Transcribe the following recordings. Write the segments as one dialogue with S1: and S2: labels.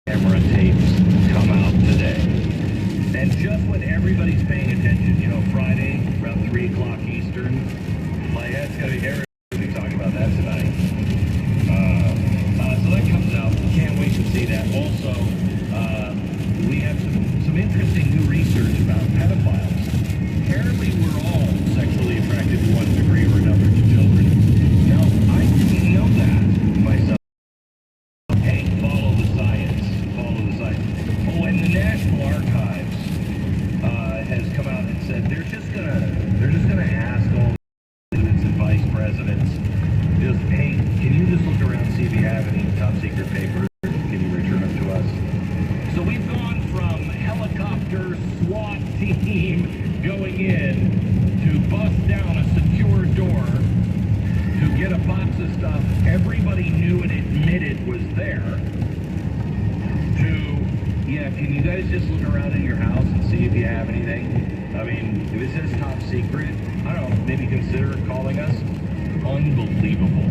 S1: camera tapes come out today. And just when everybody's paying attention, you know, Friday, around 3 o'clock Eastern, like, that's going to be everybody talking about that tonight. So that comes out. Can't wait to see that. Also, we have some interesting new research about pedophiles. Apparently, we're all sexually attracted to one degree or another to children. Now, I didn't know that myself. Hey, follow the science. Follow the science. Oh, and the National Archives has come out and said they're just gonna ask all the presidents and vice presidents, just, hey, can you just look around and see if you have any top secret papers? Can you return them to us? So we've gone from helicopter SWAT team going in to bust down a secure door to get a box of stuff everybody knew and admitted was there, to, yeah, can you guys just look around in your house and see if you have anything? I mean, if it says top secret, I don't know, maybe consider calling us. Unbelievable.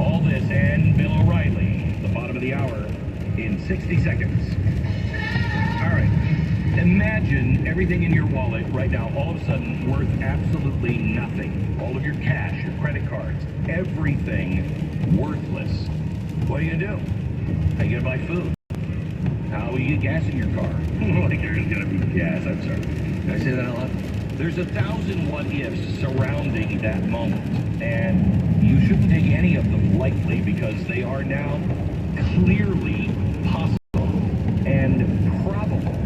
S1: All this and Bill O'Reilly, the bottom of the hour, in 60 seconds. All right. Imagine everything in your wallet right now, all of a sudden, worth absolutely nothing. All of your cash, your credit cards, everything worthless. What are you going to do? How are you going to buy food? How will you get gas in your car? Like there's going to be gas, I'm sorry. Did I say that out loud? There's 1,000 what-ifs surrounding that moment, and you shouldn't take any of them lightly because they are now clearly possible and probable.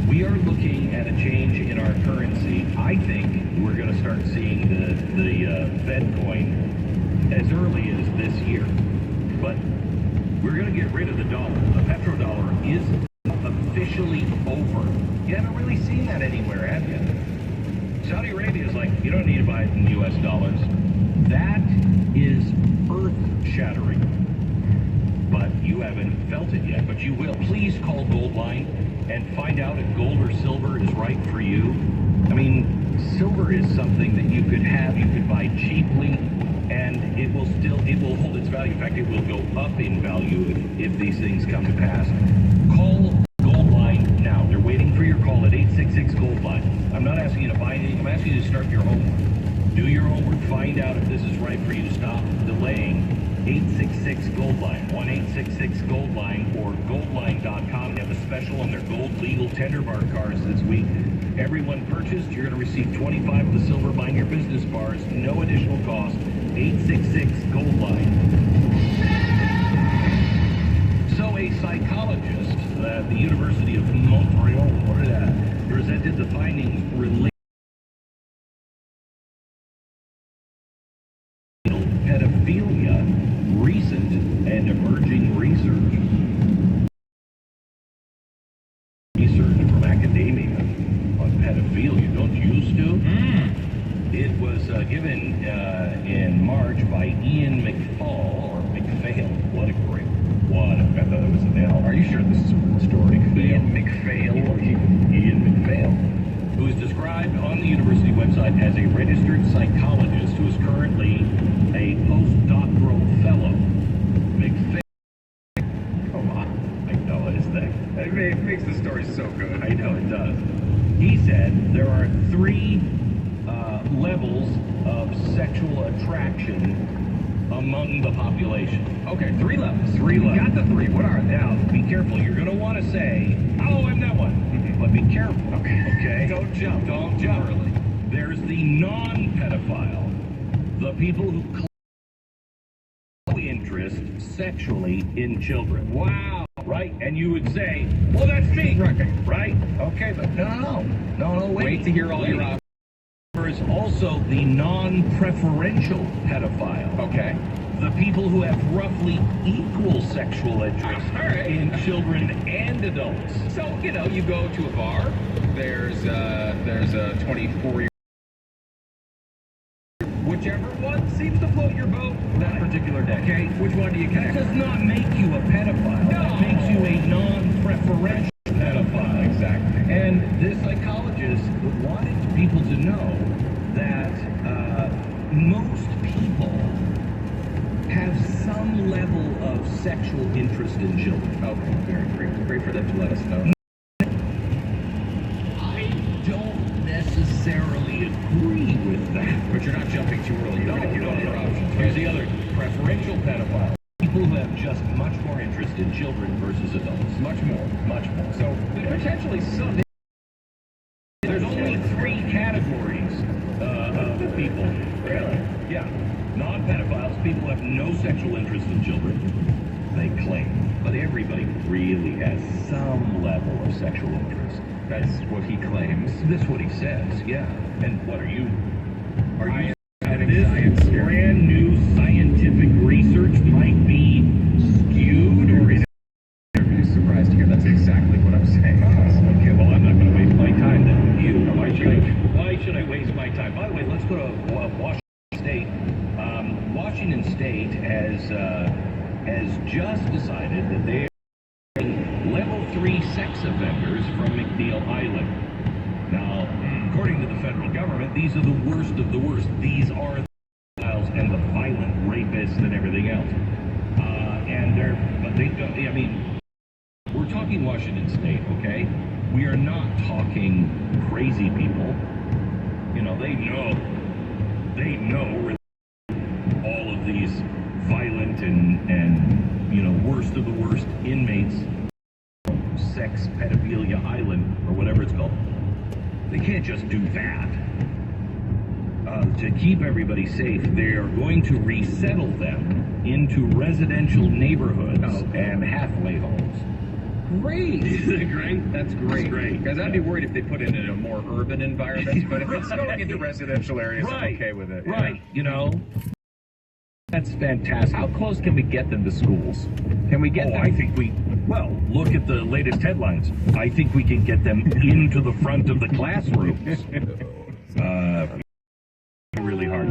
S1: We are looking at a change in our currency. I think we're going to start seeing the Fed coin as early as this year, but we're going to get rid of the dollar. The petrodollar is officially over. You haven't really seen that anywhere, have you? Saudi Arabia is like, you don't need to buy it in U.S. dollars. That is earth-shattering. But you haven't felt it yet, but you will. Please call Goldline and find out if gold or silver is right for you. I mean, silver is something that you could have, you could buy cheaply, and it will hold its value. In fact, it will go up in value if these things come to pass. Call Goldline now. They're waiting for your call at 866-GOLDLINE. I'm not asking you to buy anything. I'm asking you to start your homework. Do your homework. Find out if this is right for you. Stop delaying. 866-GOLDLINE. 1-866-GOLDLINE or goldline.com. They have a special on their gold legal tender bar cards this week. Everyone purchased, you're going to receive 25 of the silver buying your business bars. No additional cost. 866-GOLDLINE. So a psychologist at the University of Montreal presented the findings related to pedophilia, recent and emerging research from academia on pedophilia. Don't you, Stu? It was given in March by Ian McPhail, or McPhail. What a great one. I thought it was an L. Are you sure this is a real story? Ian McPhail, or Ian McPhail, who is described on the university website as a registered psychologist who is currently a postdoctoral fellow. McPhail. Come on. I know his thing. It makes the story so good. I know it does. He said there are 3 levels of sexual attraction among the population. Okay, 3 levels. 3 levels. You got the 3. What are they? Now, be careful. You're going to want to say, oh, I'm that one. But be careful. Okay? Don't jump. Don't jump. Early. There's the non-pedophile. The people who claim interest sexually in children. Wow. Right? And you would say, well, that's me. Right? Okay, but no, wait to hear all your options. There is also the non-preferential pedophile. Okay. The people who have roughly equal sexual interest in children and adults. So, you know, you go to a bar, there's a 24-year. Whichever one seems to float your boat that particular day. Okay, which one do you catch? That does not make you a pedophile. No. That makes you a non-preferential pedophile. Exactly. And this psychologist wanted people to know that most people have some level of sexual interest interest in children.
S2: Okay, very great. Great for them to let us know.
S1: I don't necessarily agree with that.
S2: But you're not jumping too early. You're going to get other options.
S1: Here's the other preferential pedophile. People who have just much more interest in children versus adults.
S2: Much more.
S1: Much more.
S2: So potentially some.
S1: There's only 3 categories of people.
S2: Really?
S1: Yeah. Non-pedophiles, people who have no sexual interest in children. They claim. But everybody really has some level of sexual interest.
S2: That's what he claims.
S1: That's what he says, yeah. And what are you?
S2: This
S1: brand new scientific research might be skewed or in.
S2: You'd be surprised to hear that's exactly what I'm saying.
S1: Okay, well, I'm not going to waste my time then with you. Why should I waste my time? By the way, let's go to Washington State. Washington State has just decided that they are level 3 sex offenders from McNeil Island. Now, according to the federal government, these are the worst of the worst. These are the pedophiles and the violent rapists and everything else. But they don't, I mean, we're talking Washington State, okay? We are not talking crazy people. You know, they know all of these violent and you know, worst of the worst inmates, sex pedophilia island, or whatever it's called. They can't just do that. To keep everybody safe, they are going to resettle them into residential neighborhoods and halfway homes.
S2: Great.
S1: Isn't it great?
S2: That's great.
S1: Great.
S2: Because I'd be worried if they put it in a more urban environment, but if it's going into residential areas, I'm okay with it.
S1: Right.
S2: Yeah.
S1: You know, that's fantastic.
S2: How close can we get them to schools? Can we get them?
S1: I think look at the latest headlines. I think we can get them into the front of the classrooms. Really hard.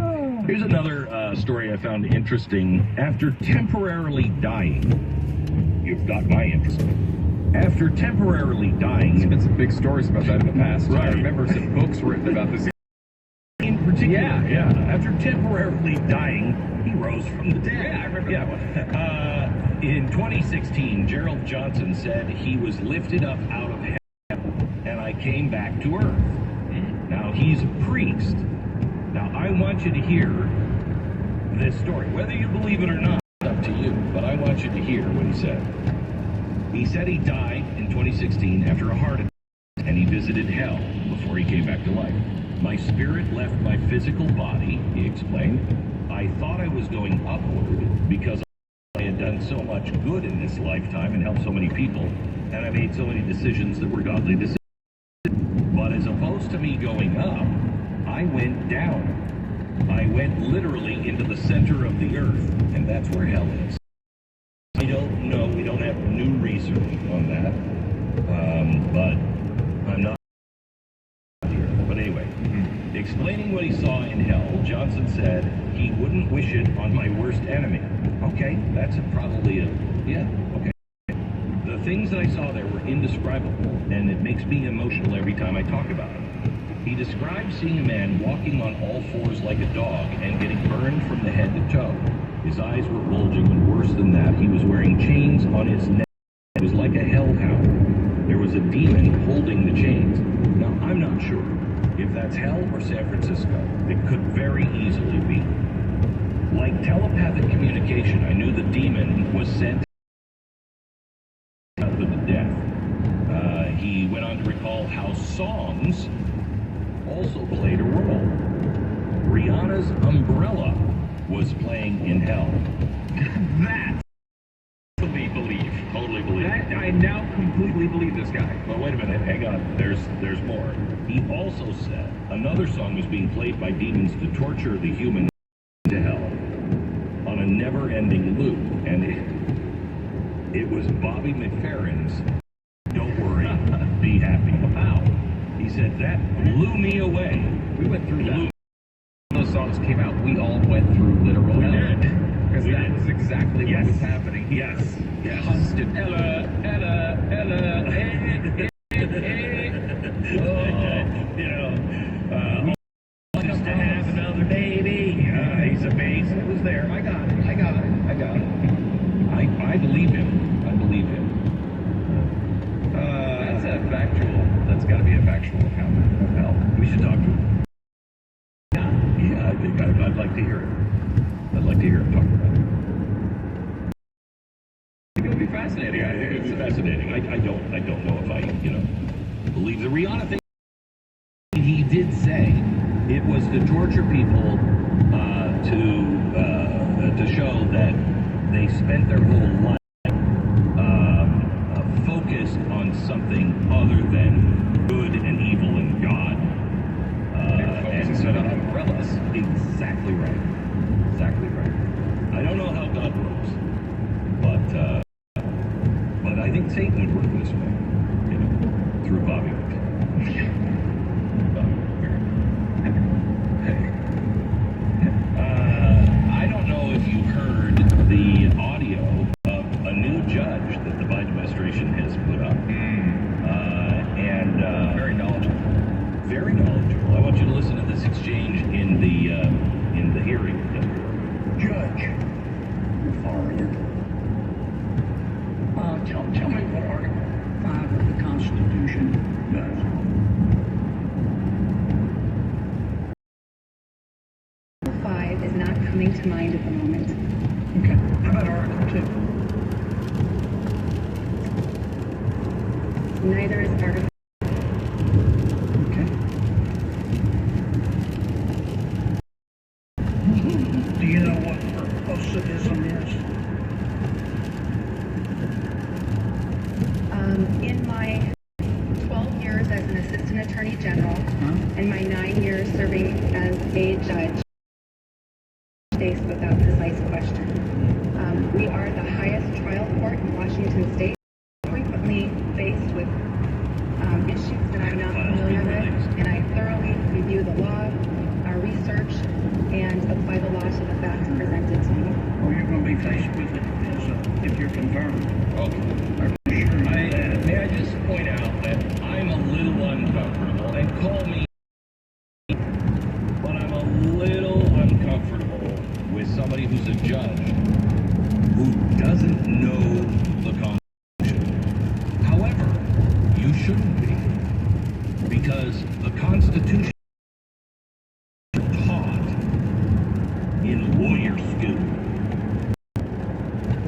S1: Here's another story I found interesting. After temporarily dying, you've got my interest. After temporarily dying,
S2: There's been some big stories about that in the past.
S1: Right.
S2: I remember some books written about this.
S1: in particular, after temporarily dying, he rose from the dead.
S2: Yeah, I remember that one.
S1: In 2016, Gerald Johnson said he was lifted up out of hell, and I came back to earth. Now, he's a priest. Now, I want you to hear this story. Whether you believe it or not, it's up to you, but I want you to hear what he said. He said he died in 2016 after a heart attack, and he visited hell before he came back to life. My spirit left my physical body, he explained. I thought I was going upward because I had done so much good in this lifetime and helped so many people, and I made so many decisions that were godly decisions. But as opposed to me going up, I went down. I went literally into the center of the earth, and that's where hell is. I don't know, we don't have new research on that, but I'm not here. But anyway, explaining what he saw in hell, Johnson said he wouldn't wish it on my worst enemy. Okay, that's probably okay. The things that I saw there were indescribable, and it makes me emotional every time I talk about it. He described seeing a man walking on all fours like a dog and getting burned from the head to toe. His eyes were bulging, and worse than that, he was wearing chains on his neck. It was like a hellhound. There was a demon holding the chains. Now, I'm not sure if that's hell or San Francisco. It could very easily be. Like telepathic communication, I knew the demon was sent to the death. He went on to recall how songs also played a role. Rihanna's Umbrella was playing in hell. That totally believe.
S2: That I now completely believe this guy.
S1: Well, wait a minute, hang on. There's more. He also said another song was being played by demons to torture the human to hell on a never-ending loop, and it was Bobby McFerrin's "Don't Worry, Be Happy." Wow. He said that blew me away.
S2: We went through that. When those songs came out, we all went through literal hell. Because that was exactly what was happening.
S1: Yes.
S2: Constant Ella, hey.
S1: Just to have another baby. He's amazing. It was there. I got it. I believe him.
S2: actual account of hell.
S1: We should talk to him.
S2: Yeah.
S1: I think I'd like to hear it. I'd like to hear him talk about it.
S2: It would be fascinating.
S1: Yeah, it would be fascinating. I don't know if I, believe the Rihanna thing. He did say it was to torture people to show that they spent their whole life focused on something other than good and evil and God.
S2: And so on umbrellas.
S1: Exactly right. Exactly right. I don't know how God works, but I think Satan would work this way, through Bobby McFerrin. I don't know if you heard the audio of a new judge that the Biden administration has put up.
S2: Very knowledgeable.
S1: Very knowledgeable. I want you to listen to this exchange in the hearing.
S3: Judge, how far are you? Tell me what Article 5 of the Constitution does.
S4: Article 5 is not coming to mind at the moment.
S3: Okay. How about Article 2?
S4: Neither is Article.
S3: Okay. Do you know what verboscidism is?
S4: In my 12 years as an Assistant Attorney General and my 9 years serving as a judge, faced without precise question. We are the highest trial court in Washington State, frequently faced with issues that I'm not familiar with, and I thoroughly review the law, our research, and apply the law to the facts presented to me.
S3: Or you're going to be faced with it if you're confirmed?
S1: Okay. May I just point out that I'm a little uncomfortable, and call me, but I'm a little uncomfortable with somebody who's a judge who doesn't know the Constitution. However, you shouldn't be, because the Constitution is taught in lawyer school.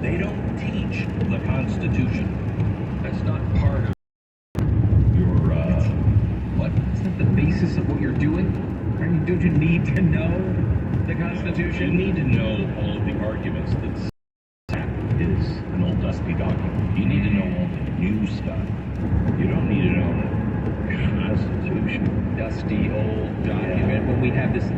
S1: They don't teach the Constitution. That's not part of your,
S2: What? Is that the basis of what you're doing? Don't you need to know the Constitution?
S1: You need to know all of the arguments that is an old dusty document. You need to know all the new stuff. You don't need to know the Constitution.
S2: Dusty old document when we have this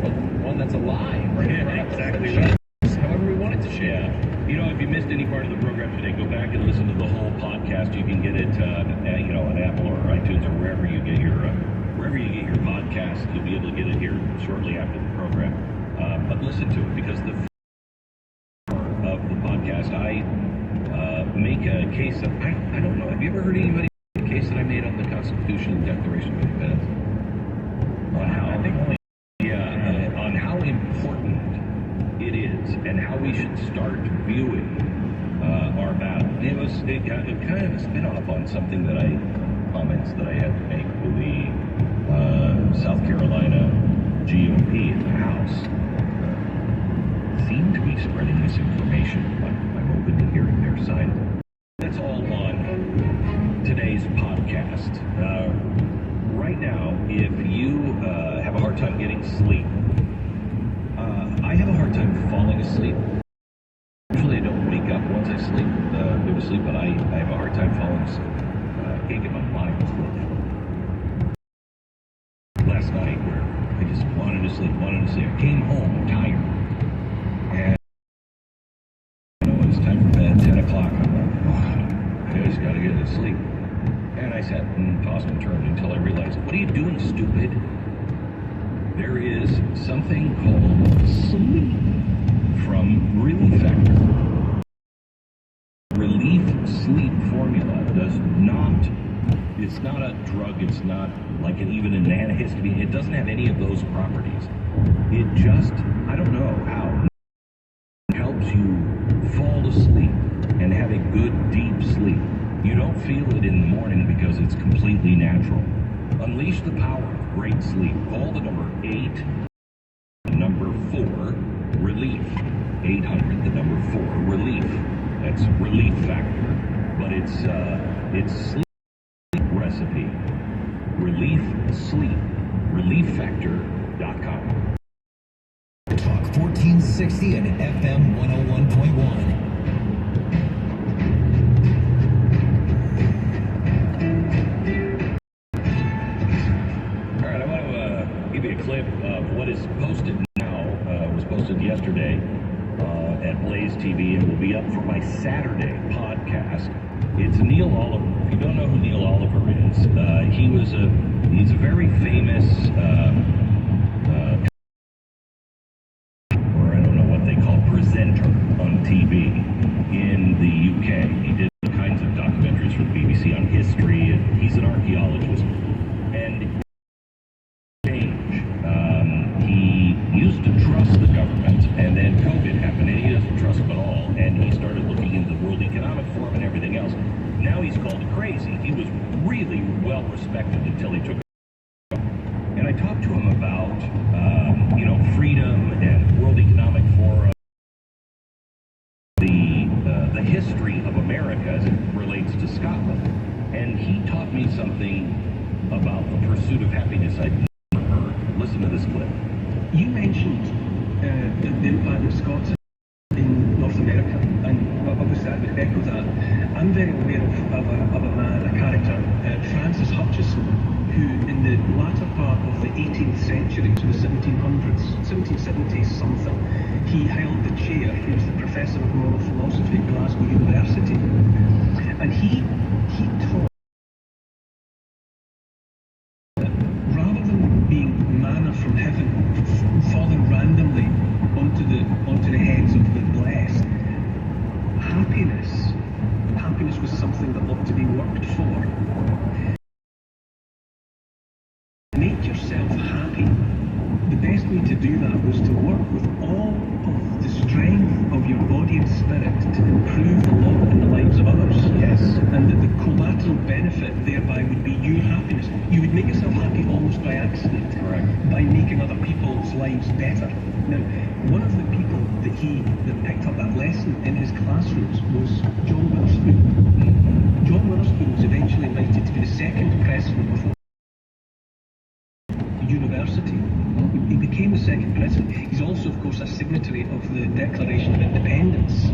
S2: one that's alive, right?
S1: Yeah, exactly
S2: That
S1: right.
S2: shares however we want it to share.
S1: Yeah. If you missed any part of the program today, go back and listen to the whole podcast. You can get it, on Apple or iTunes or wherever you get your podcast. You'll be able to get it here shortly after the program. But listen to it, because the of the podcast, I make a case that I don't know. Have you ever heard anybody make a case that I made on the Constitution Declaration of Independence? On how on how important it is and how we should start viewing our battle. It kind of a spin-off on something that comments that I had to make with the South Carolina GOP in the House. Seem to be spreading misinformation, but I'm open to hearing their side. That's all on today's podcast. Right now, if you have a hard time getting sleep, I have a hard time falling asleep. Usually I don't wake up once I sleep, go to sleep, but I have a hard time falling asleep. I can't get my mind to sleep. Last night, where I just wanted to sleep. I came home tired. And when it's time for bed, 10 o'clock, I'm like, I just gotta get to sleep. And I sat and tossed and turned until I realized, what are you doing, stupid? There is something called sleep from Relief Factor. Relief sleep formula does not, it's not a drug, it's not like even an antihistamine, it doesn't have any of those properties. It just, I don't know how, it helps you fall asleep and have a good deep sleep. You don't feel it in the morning because it's completely natural. Unleash the power of great sleep. Call the number 8, the number 4, relief. 800, the number 4, relief. That's relief factor, but it's sleep recipe. Relief sleep. Relieffactor.com.
S5: Talk 1460 and FM 101.1.
S1: Clip of what is posted now, was posted yesterday at Blaze TV and will be up for my Saturday podcast. It's Neil Oliver. If you don't know who Neil Oliver is, he's a very famous, or I don't know what they call presenter on TV in the UK. He did all kinds of documentaries for the BBC on history, and he's an archaeologist. And used to trust the government, and then COVID happened, and he doesn't trust them at all, and he started looking into the World Economic Forum and everything else. Now he's called crazy. He was really well respected until he took it. And I talked to him about, freedom and World Economic Forum, the history of America as it relates to Scotland. And he taught me something about the pursuit of happiness I'd never heard. Listen to this clip.
S6: You mentioned the impact of Scots in North America, and obviously I would echo that. I'm very aware of a man, a character, Francis Hutcheson, who in the latter part of the 18th century, so the 1770s something, he held the chair. He was the professor of moral philosophy at Glasgow University, and he taught from heaven falling randomly onto the heads of the blessed. Happiness was something that ought to be worked for. Make yourself happy. The best way to do that was to work with all of the strength of your body and spirit to improve the lot in the lives of others.
S1: Yes.
S6: And that the collateral benefit thereby would be your happiness. You would make yourself happy almost by accident.
S1: Correct.
S6: By making other people's lives better. Now, one of the people that picked up that lesson in his classrooms was John Witherspoon. John Witherspoon was eventually invited to be the second president of the university. He became the second president. He's also, of course, a signatory of the Declaration of Independence.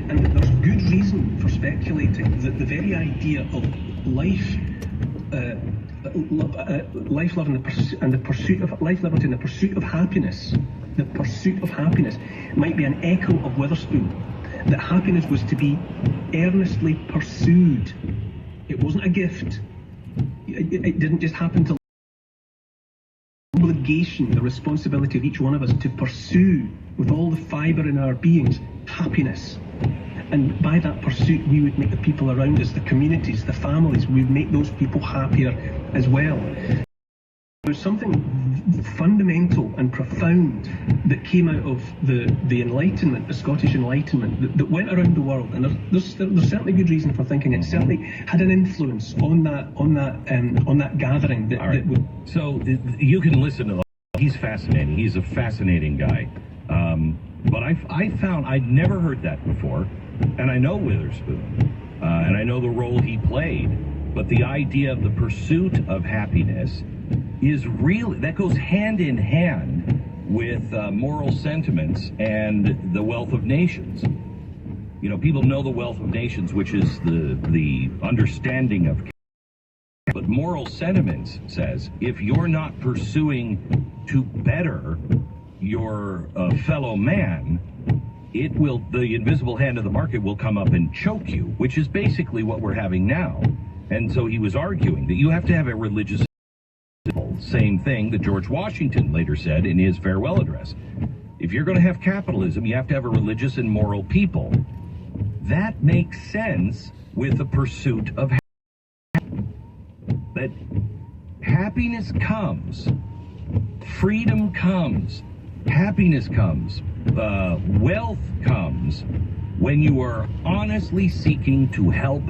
S6: And there's good reason for speculating that the very idea of life, love, and the pursuit of life, liberty, and the pursuit of happiness, might be an echo of Witherspoon. That happiness was to be earnestly pursued. It wasn't a gift. It didn't just happen to. Obligation, the responsibility of each one of us to pursue with all the fibre in our beings happiness. And by that pursuit, we would make the people around us, the communities, the families, we would make those people happier as well. There's something fundamental and profound that came out of the Enlightenment, the Scottish Enlightenment, that went around the world, and there's certainly good reason for thinking it certainly had an influence on that gathering.
S1: So you can listen to. He's fascinating. He's a fascinating guy. But I found I'd never heard that before, and I know Witherspoon, and I know the role he played. But the idea of the pursuit of happiness is really, that goes hand in hand with moral sentiments and the wealth of nations. People know the wealth of nations, which is the understanding of. But moral sentiments says if you're not pursuing to better your fellow man, the invisible hand of the market will come up and choke you, which is basically what we're having now. And so he was arguing that you have to have a religious. Same thing that George Washington later said in his farewell address. If you're going to have capitalism, you have to have a religious and moral people. That makes sense with the pursuit of happiness. That happiness comes, freedom comes, happiness comes, wealth comes when you are honestly seeking to help